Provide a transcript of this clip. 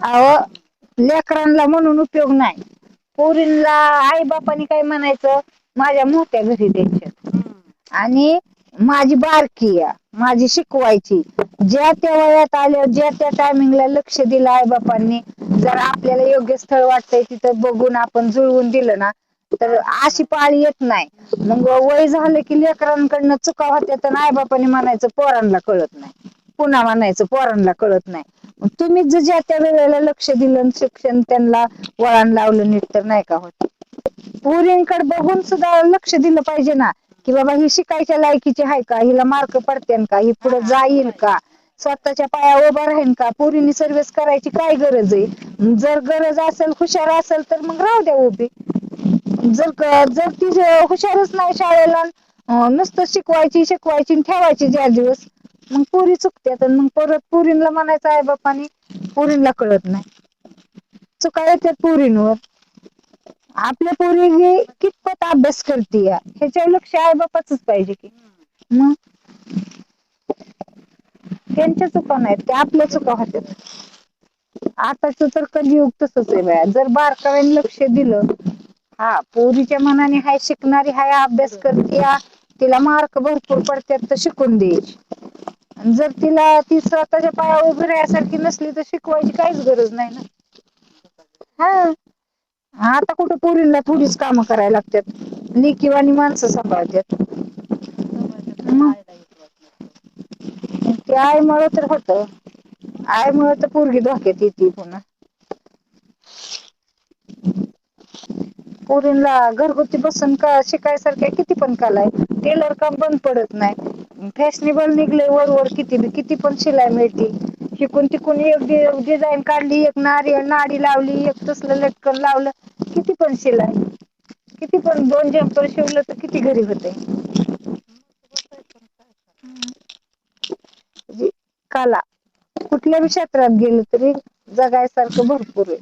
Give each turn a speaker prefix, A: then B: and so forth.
A: अहो लेकरांना म्हणून उपयोग नाही. पोरींला आई बापानी काय म्हणायचं माझ्या मोठ्या घरी द्यायच्या आणि माझी बारकी या माझी शिकवायची ज्या त्या वयात आल्या ज्या त्या टायमिंगला लक्ष दिलं आई बापांनी जर आपल्याला योग्य स्थळ वाटतंय तिथं बघून आपण जुळवून दिलं ना तर अशी पाळी येत नाही. मग वय झालं की लेकरांकडनं चुका होत्या तर आई बापानी म्हणायचं पोरांना कळत नाही. पुन्हा म्हणायचं पोरांना कळत नाही. तुम्ही ज ज्या त्या वेळेला लक्ष दिलं शिक्षण त्यांना वळण लावलं नीट तर नाही का होत. पोरींकडे बघून सुद्धा लक्ष दिलं पाहिजे ना कि बाबा ही शिकायच्या लायकीची आहे का हिला मार्क पडतेन का ही पुढे जाईल का स्वतःच्या पाया उभं राहील का पोरींनी सर्व्हिस करायची काय गरज आहे. जर गरज असेल हुशार असेल तर मग राहू द्या उभी. जर ती हुशारच नाही शाळेला नुसतं शिकवायची ठेवायची ज्या दिवस मग पोरी चुकत्यात मग परत पोरींला म्हणायचं आहे बापानी पोरींला कळत नाही. चुका येत्यात पोरींवर आपल्या पोरी कितपत अभ्यास करतीया ह्याच्यावर लक्ष आई बापाचच पाहिजे की मग त्यांच्या चुका नाहीत त्या आपल्या चुका होत्यात. आताच तर कलियुग तसच आहे बया जर बारकाव्याने लक्ष दिलं हा पोरीच्या मनाने हाय शिकणारी हाय अभ्यास करतीया तिला मार्क भरपूर पडत्यात तर शिकून द्यायची जर तिला ती स्वतःच्या पायावर उभी राहण्यासारखी नसली तर शिकवायची काहीच गरज नाही ना. हा आता कुठं पोरींला थोडीच कामं करायला लागतात लेकीवानी माणसं सांभाळतात. मग ते आईमुळे तर होत आईमुळे तर पोरगी धोक्यात येते पुन्हा पोरींला घरगुती बसून का शिकायसारख्या किती पण कला आहे टेलर काम बंद पडत नाही. फॅशनेबल निघले वर किती पण शिलाई मिळते. शिकून टिकून एक डिझाईन काढली एक नाडी लावली एक तसलं लटकन लावलं किती पण शिलाई किती पण दोन जम्पर शिवलं तर किती घरी होतय. कला कुठल्या बी क्षेत्रात गेलं तरी जगायसारखं भरपूर आहे.